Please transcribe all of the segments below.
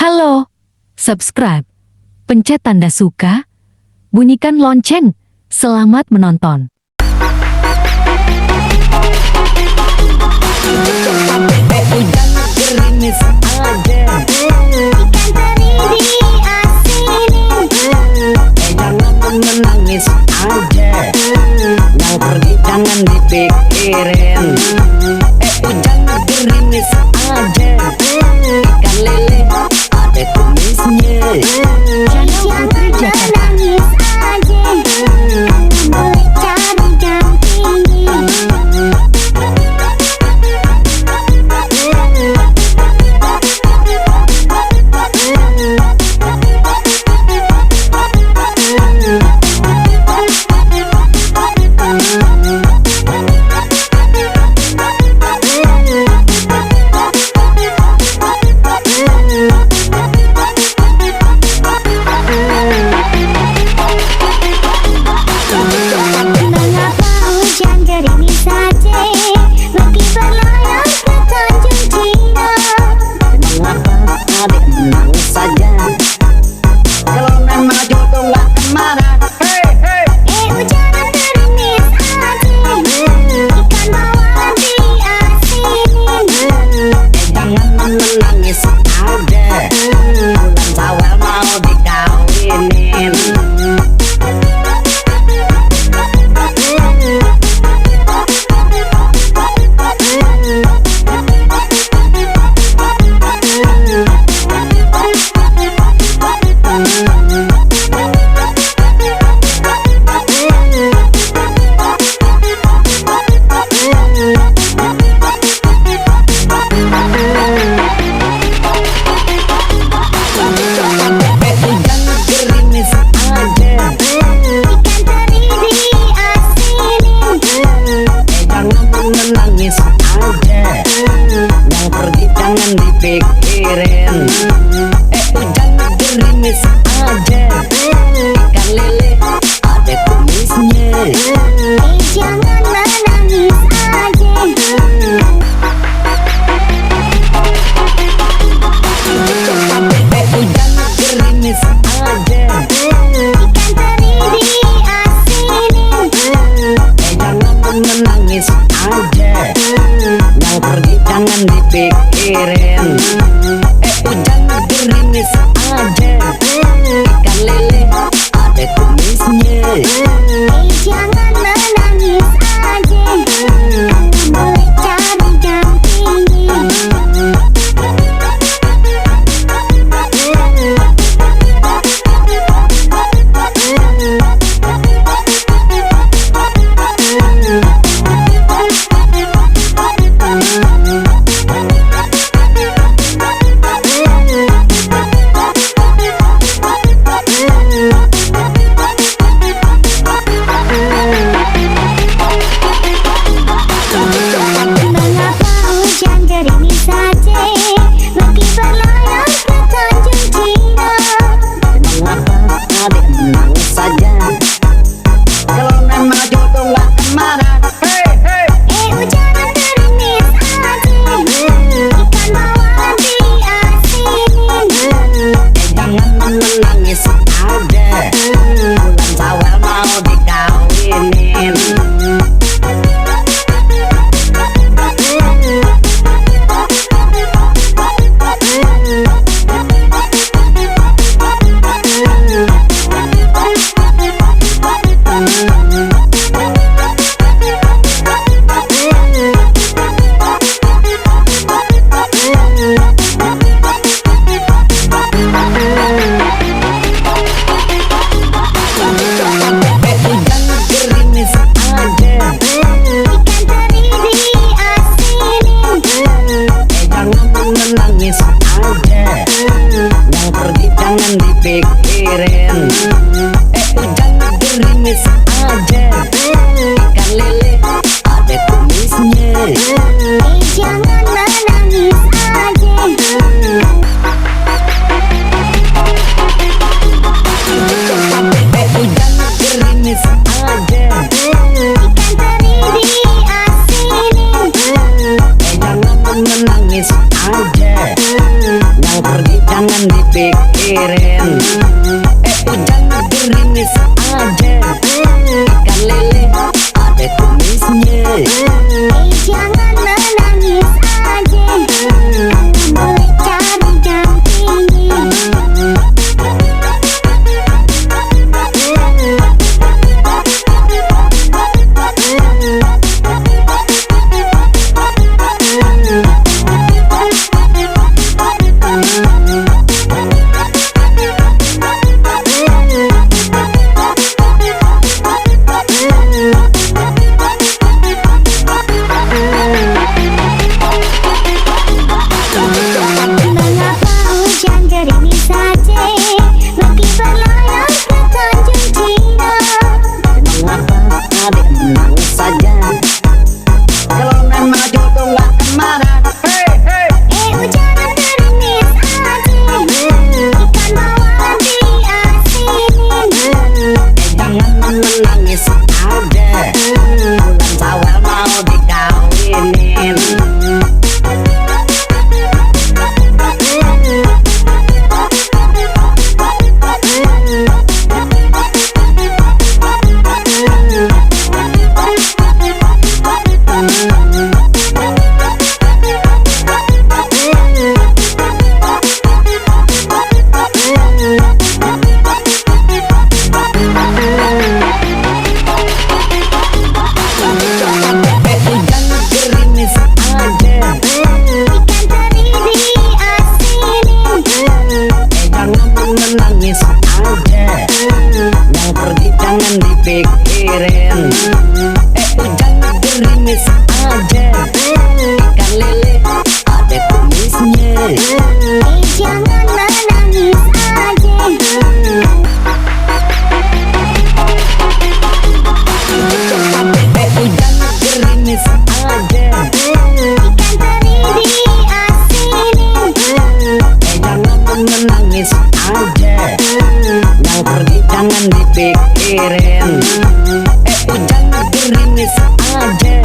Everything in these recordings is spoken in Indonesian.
Halo, subscribe, pencet tanda suka, bunyikan lonceng. Selamat menonton. Jangan gerimis aja, Ikan teri diasinin, jangan menangis aja, yang pergi jangan dipikirin. Jangan gerimis aja, ikan lele ada kumisnya. jangan menangis aja, boleh cari dampingi. Mengapa hujan gerimis saja, meski berlayar ke Tanjung Cina. Mengapa adik menangis saja, kalau memang jodoh gak kemana. Hujan gerimis aja, ikan bawal diasinin. Jangan menangis aja, bulan Syawal mau dikawinin. Jangan gerimis aja, Ikan teri diasinin, jangan menangis aja, yang pergi jangan dipikirin. Jangan gerimis aja, ikan lele ada kumisnya. jangan menangis aja. Jangan gerimis aja, Ikan teri diasinin, jangan menangis aja, yang pergi jangan dipikirin. Jangan gerimis aja, ikan dipikirin. Hujan gerimis aja, ikan lele ada kumisnya. Jangan menangis aja, boleh cari dampingi. Mengapa hujan gerimis saja, meski berlayar ke Tanjung Cina. Mengapa adik menangis saja, kalau memang jodoh gak kemana. Hujan gerimis aja, ikan bawal diasinin. Jangan menangis aja, bulan Syawal mau dikawinin. Hujan gerimis aja, Ikan teri diasinin. jangan menangis aja, yang pergi jangan dipikirin. Hujan gerimis aja, ikan lele ada kumisnya. Jangan menangis aja. Hujan gerimis aja, Ikan teri diasinin. jangan menangis aja, yang pergi jangan dipikirin. Hujan gerimis aja,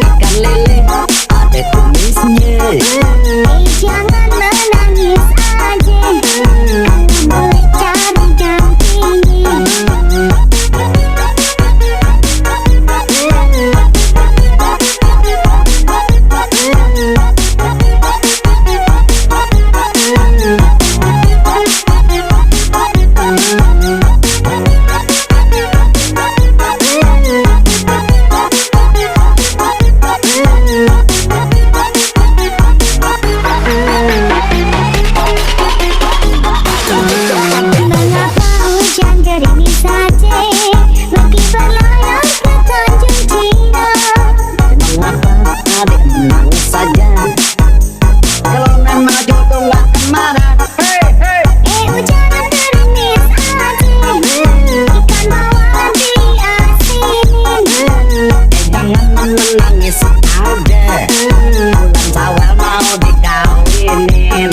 ikan lele ada kumisnya. Jangan menangis aja, boleh cari dampingi. Mengapa hujan gerimis saja, meski berlayar ke Tanjung Cina. Mengapa adik menangis saja, kalau memang jodoh gak kemana. Hujan gerimis aja, ikan bawal diasinin. Jangan menangis aja, bulan Syawal mau dikawinin.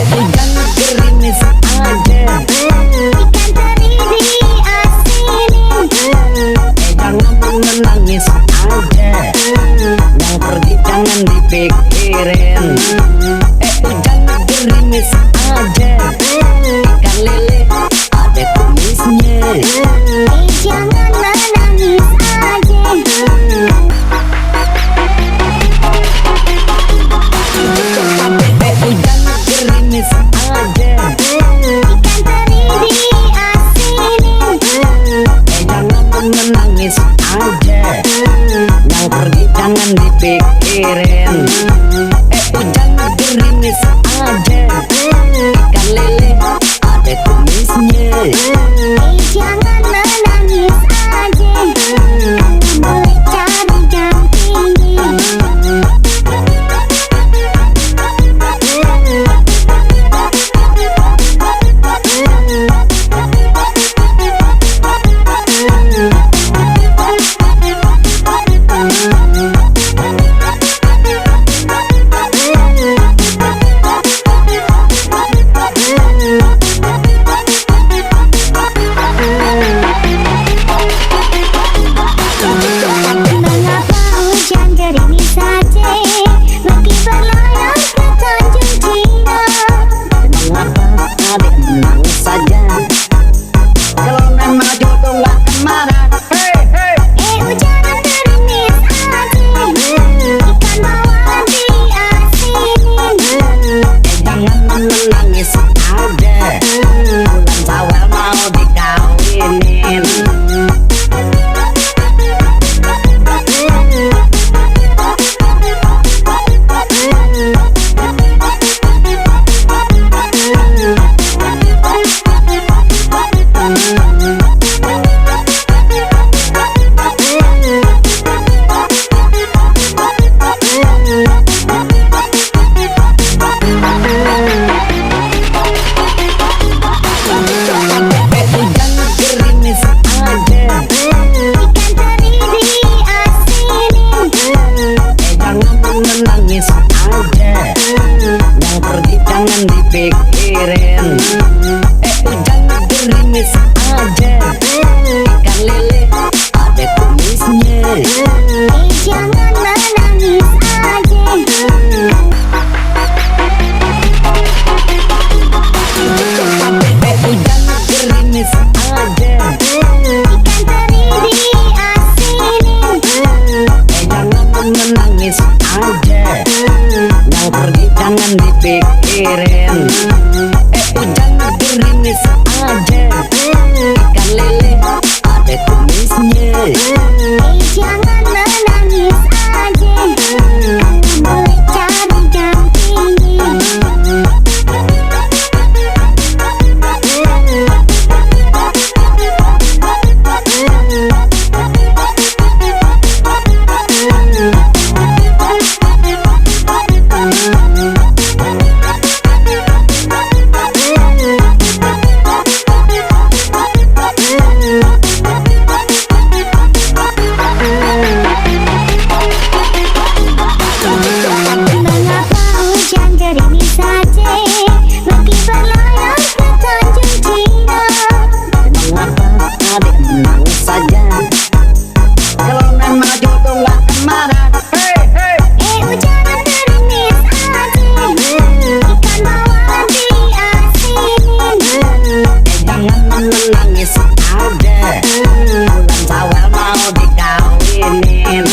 Hujan gerimis aja, Ikan teri diasinin. jangan menangis aja, yang pergi jangan dipikirin. Hujan gerimis aja, ikan lele ada kumisnya. Jangan menangis aja. Hujan gerimis aja, Ikan teri diasinin. jangan menangis aja, yang pergi jangan dipikirin. Hujan gerimis aja, ikan lele ada kumisnya. Jangan menangis aja, boleh cari dampingi. nangis aja. Bulan Syawal mau dikawinin.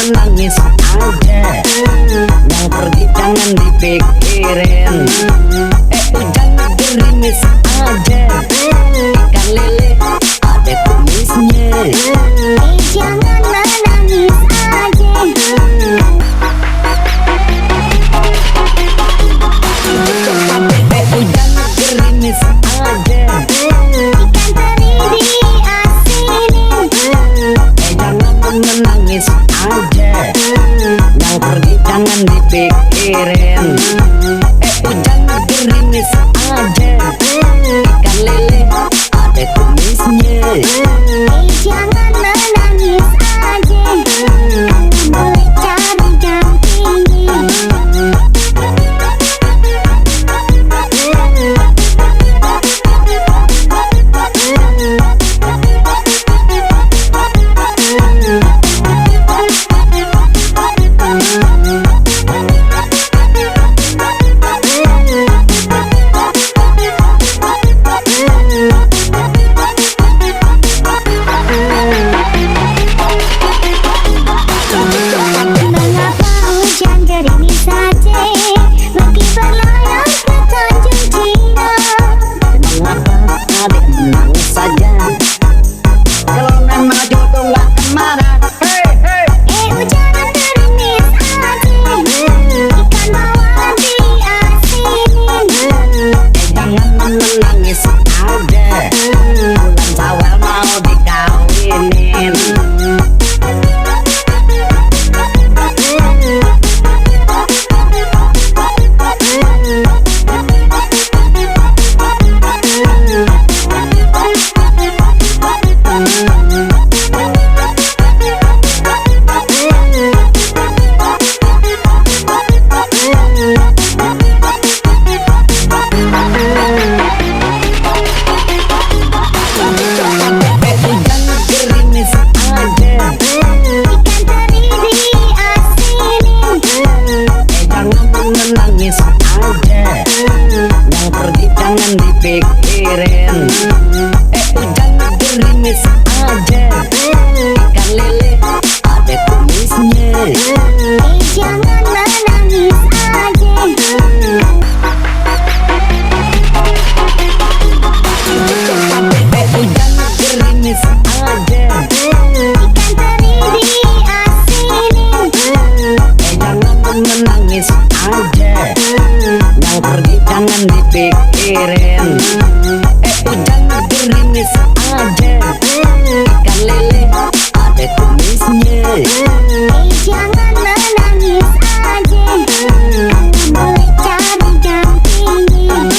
Nangis aja, yang pergi jangan dipikirin. Hujan gerimis aja, ikan lele ada kumisnya. Jangan menangis aja. Hujan gerimis aja, Ikan teri diasinin. jangan menangis aja, yang pergi jangan dipikirin. Hujan gerimis aja, ikan lele ada kumisnya. Jangan menangis aja. Boleh cari gantinya. Mengapa hujan gerimis saja meski berlayar ke Tanjung Cina? Mengapa adik menangis saja? Kalau memang jodoh gak kemana. Hujan gerimis aja. Ikan bawal diasinin. Jangan menangis aja, bulan Syawal mau dikawinin. Hujan gerimis aja, Ikan teri diasinin. jangan menangis aja, yang pergi jangan dipikirin. Hujan gerimis aja, ikan lele ada kumisnya. Jangan menangis aja. Hujan gerimis aja, Ikan teri diasinin. jangan menangis aja, yang pergi jangan dipikirin. Hujan gerimis aja, ikan lele ada kumisnya. Jangan menangis aja. Boleh cari gantinya.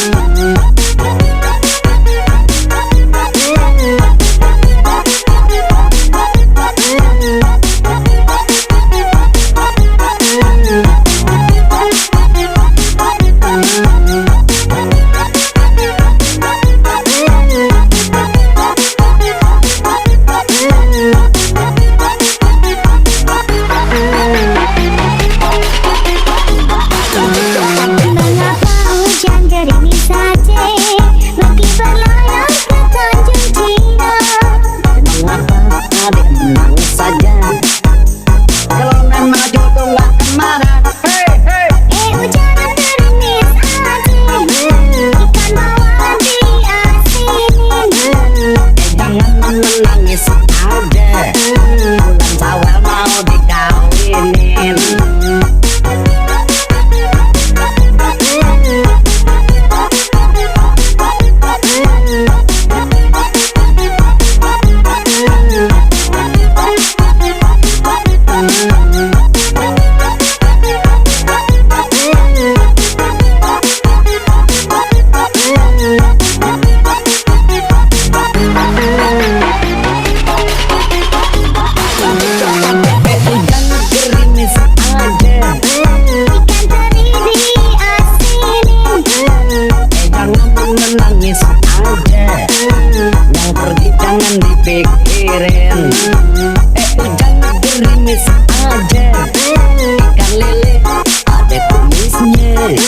kumisnya.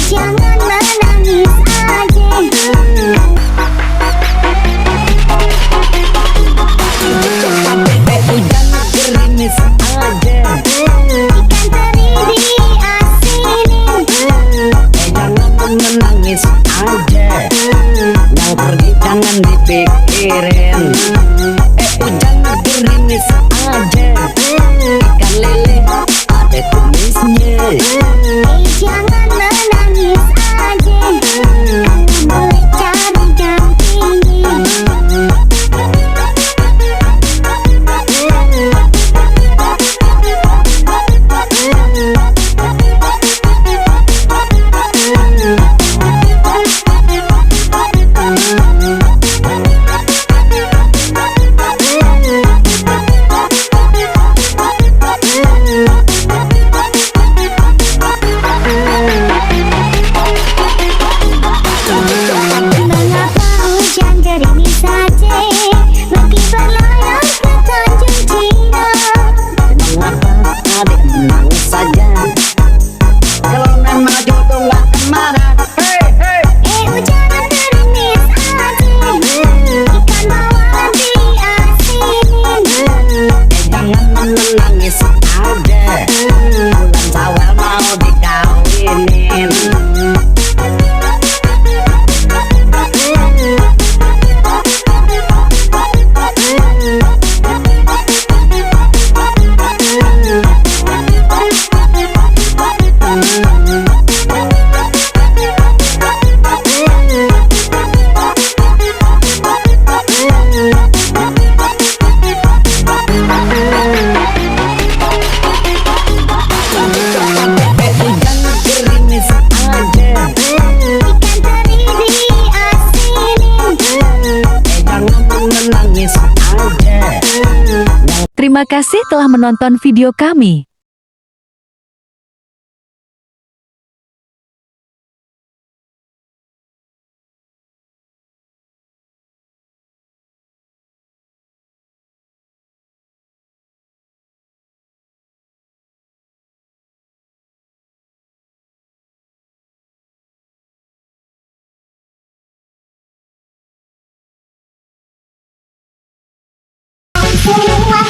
Jangan menangis aja. Hujan gerimis aja. Ikan teri diasinin. Jangan menangis aja. Yang pergi jangan dipikirin. Hujan gerimis aja. Ikan lele ada kumisnya. Jangan menangis aja. Boleh cari dampingi. Mengapa hujan gerimis saja? Pergi berlayar ke Tanjung Cina. Mengapa adik menangis saja? Kalau memang jodoh gak kemana. Hujan gerimis aja. Ikan bawal diasinin. Jangan menangis aja. Bulan Syawal mau dikawinin. Hujan gerimis aja. Ikan teri diasinin. Jangan menangis aja. Terima kasih telah menonton video kami. Semua